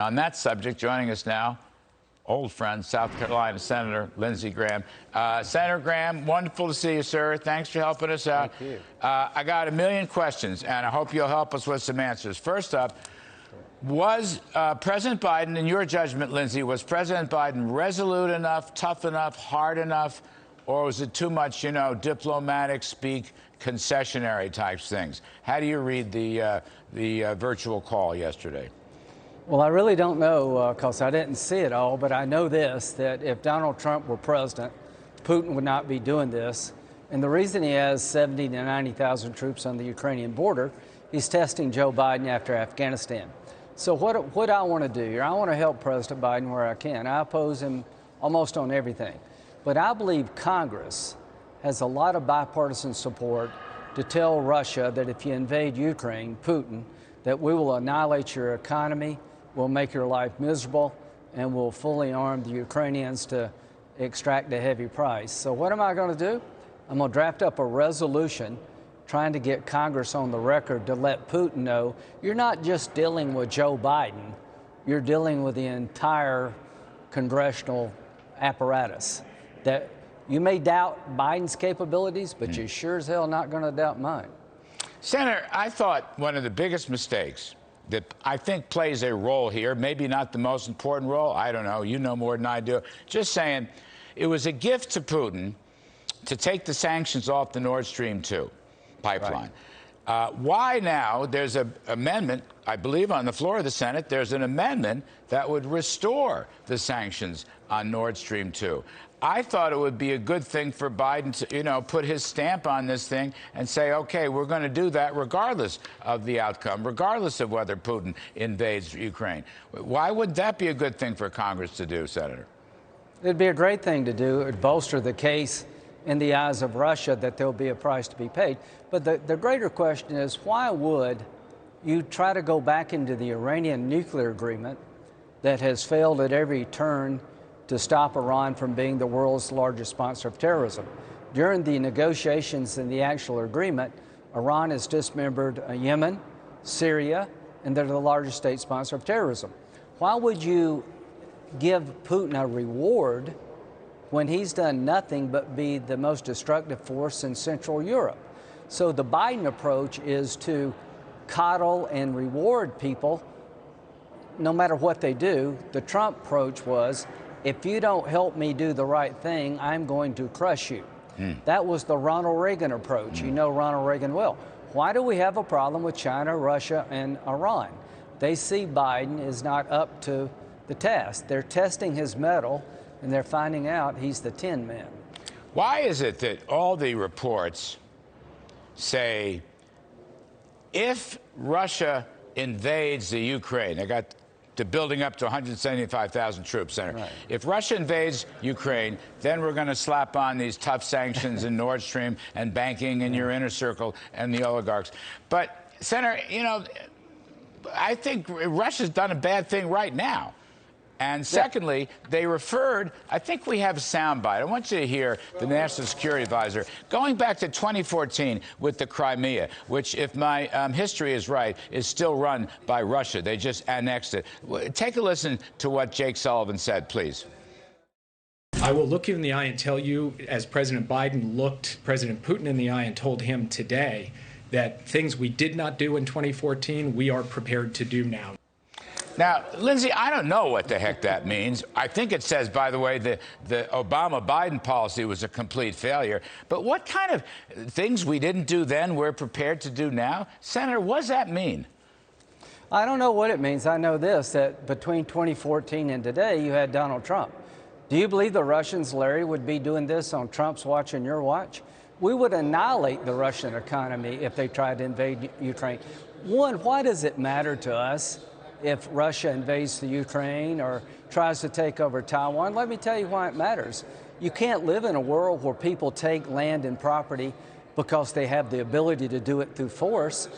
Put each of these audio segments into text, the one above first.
On that subject, joining us now, old friend, South Carolina Senator Lindsey Graham. Senator Graham, wonderful to see you, sir. Thanks for helping us out. Thank you. I got a million questions, and I hope you'll help us with some answers. First up, was President Biden, in your judgment, Lindsey, was President Biden resolute enough, tough enough, hard enough, or was it too much, diplomatic speak, concessionary types things? How do you read the virtual call yesterday? Well, I really don't know because I didn't see it all, but I know this, that if Donald Trump were president, Putin would not be doing this. And the reason he has 70 to 90,000 troops on the Ukrainian border, he's testing Joe Biden after Afghanistan. So what I want to do here, I want to help President Biden where I can. I oppose him almost on everything. But I believe Congress has a lot of bipartisan support to tell Russia that if you invade Ukraine, Putin, that we will annihilate your economy, we'll make your life miserable, and we'll fully arm the Ukrainians to extract a heavy price. So what am I going to do? I'm going to draft up a resolution trying to get Congress on the record to let Putin know you're not just dealing with Joe Biden, you're dealing with the entire congressional apparatus. That you may doubt Biden's capabilities, but you're sure as hell not going to doubt mine. Senator, I thought one of the biggest mistakes that I think plays a role here, maybe not the most important role, I don't know, you know more than I do, just saying, it was a gift to Putin to take the sanctions off the Nord Stream 2 pipeline. Right. Why now? There's an amendment, I believe on the floor of the Senate, there's an amendment that would restore the sanctions on Nord Stream 2. I thought it would be a good thing for Biden to, put his stamp on this thing and say, okay, we're going to do that regardless of the outcome, regardless of whether Putin invades Ukraine. Why would that be a good thing for Congress to do, Senator? It'd be a great thing to do. It'd bolster the case in the eyes of Russia that there'll be a price to be paid. But the greater question is, why would you try to go back into the Iranian nuclear agreement that has failed at every turn to stop Iran from being the world's largest sponsor of terrorism? During the negotiations and the actual agreement, Iran has dismembered Yemen, Syria, and they're the largest state sponsor of terrorism. Why would you give Putin a reward when he's done nothing but be the most destructive force in Central Europe? So the Biden approach is to coddle and reward people no matter what they do. The Trump approach was, if you don't help me do the right thing, I'm going to crush you. That was the Ronald Reagan approach. You know Ronald Reagan well. Why do we have a problem with China, Russia, and Iran? They see Biden is not up to the test. They're testing his mettle, and they're finding out he's the Tin Man. Why is it that all the reports say if Russia invades the Ukraine, they got to building up to 175,000 troops, Senator. Right. If Russia invades Ukraine, then we're going to slap on these tough sanctions in Nord Stream and banking in your inner circle and the oligarchs. But, Senator, I think Russia's done a bad thing right now. And secondly, they referred, I think we have a soundbite. I want you to hear the National Security Advisor going back to 2014 with the Crimea, which, if my history is right, is still run by Russia. They just annexed it. Take a listen to what Jake Sullivan said, please. I will look you in the eye and tell you, as President Biden looked President Putin in the eye and told him today that things we did not do in 2014, we are prepared to do now. Now, Lindsey, I don't know what the heck that means. I think it says, by the way, the Obama-Biden policy was a complete failure. But what kind of things we didn't do then we're prepared to do now? Senator, what does that mean? I don't know what it means. I know this, that between 2014 and today, you had Donald Trump. Do you believe the Russians, Larry, would be doing this on Trump's watch and your watch? We would annihilate the Russian economy if they tried to invade Ukraine. One, why does it matter to us if Russia invades the Ukraine or tries to take over Taiwan? Let me tell you why it matters. You can't live in a world where people take land and property because they have the ability to do it through force.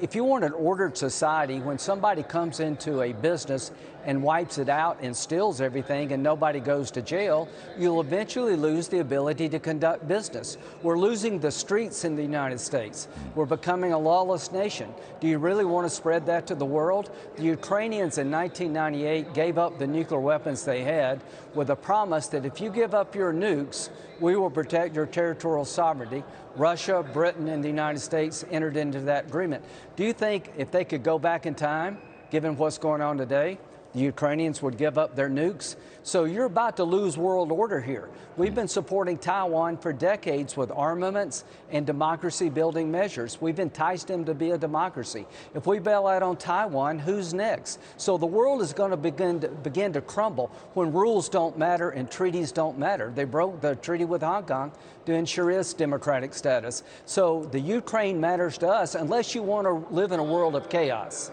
if you want an ordered society, when somebody comes into a business and wipes it out and steals everything and nobody goes to jail, you'll eventually lose the ability to conduct business. We're losing the streets in the United States. We're becoming a lawless nation. Do you really want to spread that to the world? The Ukrainians in 1998 gave up the nuclear weapons they had with a promise that if you give up your nukes, we will protect your territorial sovereignty. Russia, Britain, and the United States entered into that agreement. Do you think if they could go back in time, given what's going on today, the Ukrainians would give up their nukes? So you're about to lose world order here. We've been supporting Taiwan for decades with armaments and democracy-building measures. We've enticed them to be a democracy. If we bail out on Taiwan, who's next? So the world is going to begin to crumble when rules don't matter and treaties don't matter. They broke the treaty with Hong Kong to ensure its democratic status. So the Ukraine matters to us unless you want to live in a world of chaos.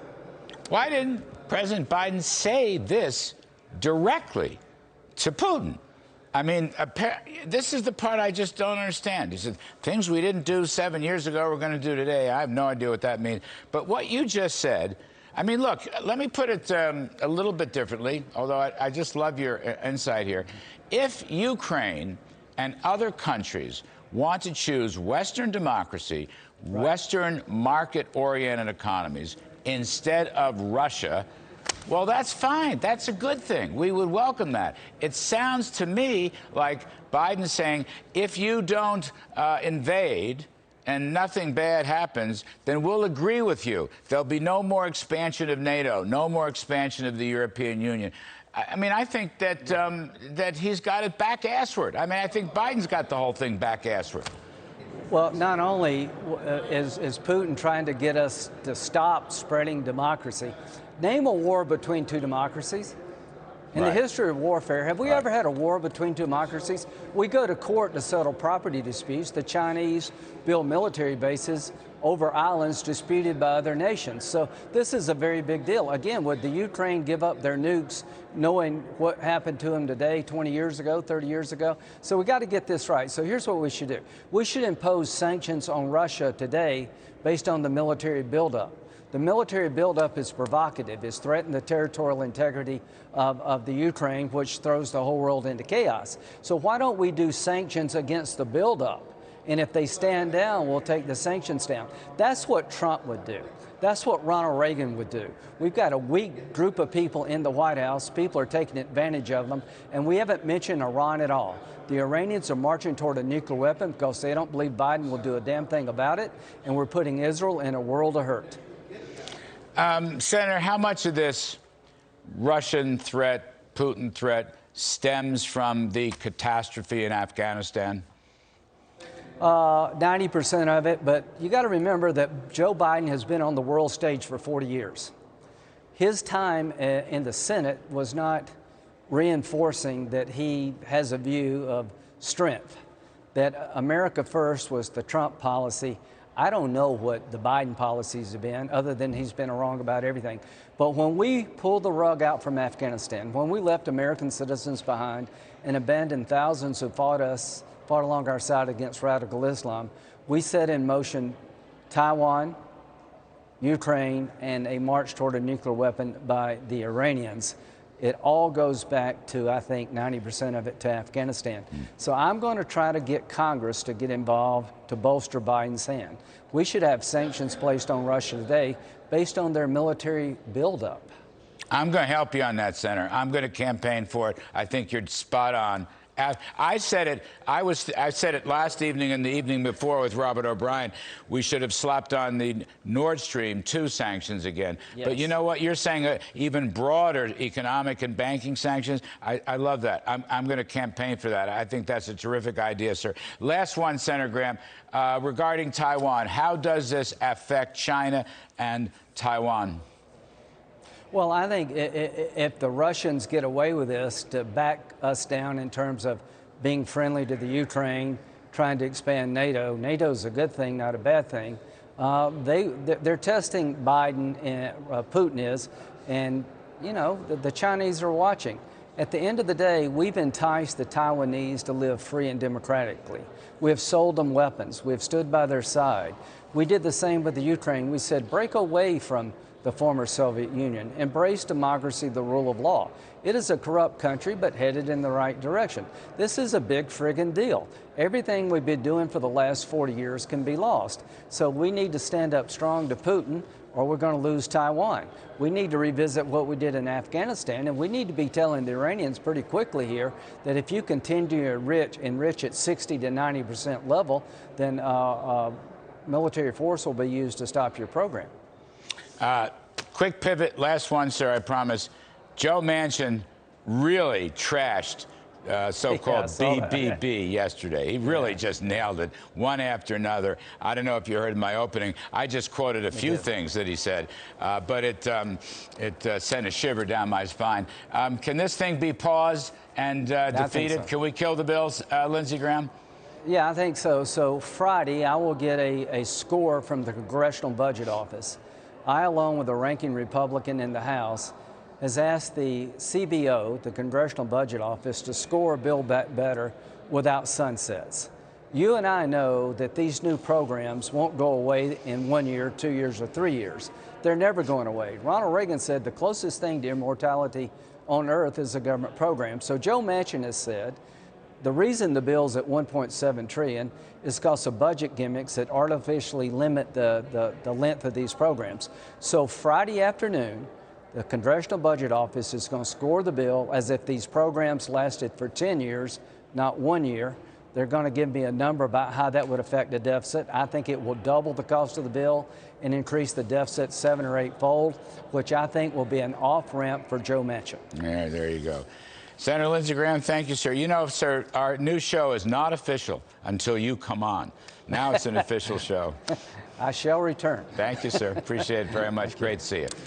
Why didn't President Biden say this directly to Putin? I mean, this is the part I just don't understand. He said, things we didn't do 7 years ago, we're going to do today. I have no idea what that means. But what you just said, I mean, look, let me put it a little bit differently, although I just love your insight here. If Ukraine and other countries want to choose Western democracy, right, Western market-oriented economies, instead of Russia, well, that's fine. That's a good thing. We would welcome that. It sounds to me like Biden saying, if you don't invade and nothing bad happens, then we'll agree with you. There'll be no more expansion of NATO, no more expansion of the European Union. I mean, I think that that he's got it back-assward. I mean, I think Biden's got the whole thing back-assward. Well, not only is Putin trying to get us to stop spreading democracy, name a war between two democracies. In the history of warfare, have we ever had a war between two democracies? We go to court to settle property disputes. The Chinese build military bases over islands disputed by other nations. So this is a very big deal. Again, would the Ukraine give up their nukes knowing what happened to them today, 20 years ago, 30 years ago? So we got to get this right. So here's what we should do. We should impose sanctions on Russia today based on the military buildup. The military buildup is provocative. It's threatened the territorial integrity of the Ukraine, which throws the whole world into chaos. So why don't we do sanctions against the buildup? And if they stand down, we'll take the sanctions down. That's what Trump would do. That's what Ronald Reagan would do. We've got a weak group of people in the White House. People are taking advantage of them. And we haven't mentioned Iran at all. The Iranians are marching toward a nuclear weapon because they don't believe Biden will do a damn thing about it. And we're putting Israel in a world of hurt. Senator, how much of this Russian threat, Putin threat, stems from the catastrophe in Afghanistan? 90% of it, but you got to remember that Joe Biden has been on the world stage for 40 years. His time in the Senate was not reinforcing that he has a view of strength, that America first was the Trump policy. I don't know what the Biden policies have been, other than he's been wrong about everything. But when we pulled the rug out from Afghanistan, when we left American citizens behind and abandoned thousands who fought along our side against radical Islam, we set in motion Taiwan, Ukraine, and a march toward a nuclear weapon by the Iranians. It all goes back to, I think, 90% of it to Afghanistan. So I'm going to try to get Congress to get involved to bolster Biden's hand. We should have sanctions placed on Russia today based on their military buildup. I'm going to help you on that, Senator. I'm going to campaign for it. I think you're spot on. I said it. I said it last evening and the evening before with Robert O'Brien. We should have slapped on the Nord Stream 2 sanctions again. Yes. But you know what? You're saying even broader economic and banking sanctions. I love that. I'm going to campaign for that. I think that's a terrific idea, sir. Last one, Senator Graham, regarding Taiwan. How does this affect China and Taiwan? Well, I think if the Russians get away with this to back us down in terms of being friendly to the Ukraine, trying to expand NATO, NATO's a good thing, not a bad thing. They're testing Biden and Putin is, and you know the Chinese are watching. At the end of the day, we've enticed the Taiwanese to live free and democratically. We have sold them weapons. We have stood by their side. We did the same with the Ukraine. We said, break away from the former Soviet Union. Embrace democracy, the rule of law. It is a corrupt country, but headed in the right direction. This is a big friggin' deal. Everything we've been doing for the last 40 years can be lost. So we need to stand up strong to Putin, or we're going to lose Taiwan. We need to revisit what we did in Afghanistan, and we need to be telling the Iranians pretty quickly here that if you continue to enrich at 60 to 90% level, then military force will be used to stop your program. Quick pivot, last one, sir, I promise. Joe Manchin really trashed so-called BBB yesterday. He really just nailed it, one after another. I don't know if you heard my opening. I just quoted a few things that he said, but it sent a shiver down my spine. Can this thing be paused and defeated? So. Can we kill the bills, Lindsey Graham? Yeah, I think so. So Friday, I will get a score from the Congressional Budget Office. I, along with a ranking Republican in the House, has asked the CBO, the Congressional Budget Office, to score a bill better without sunsets. You and I know that these new programs won't go away in 1 year, 2 years, or 3 years. They're never going away. Ronald Reagan said the closest thing to immortality on earth is a government program. So Joe Manchin has said the reason the bill's at $1.7 trillion is because of budget gimmicks that artificially limit the length of these programs. So Friday afternoon, the Congressional Budget Office is going to score the bill as if these programs lasted for 10 years, not 1 year. They're going to give me a number about how that would affect the deficit. I think it will double the cost of the bill and increase the deficit 7 or 8-fold, which I think will be an off-ramp for Joe Manchin. Yeah, there you go. Senator Lindsey Graham, thank you, sir. You know, sir, our new show is not official until you come on. Now it's an official show. I shall return. Thank you, sir. Appreciate it very much. Great to see you.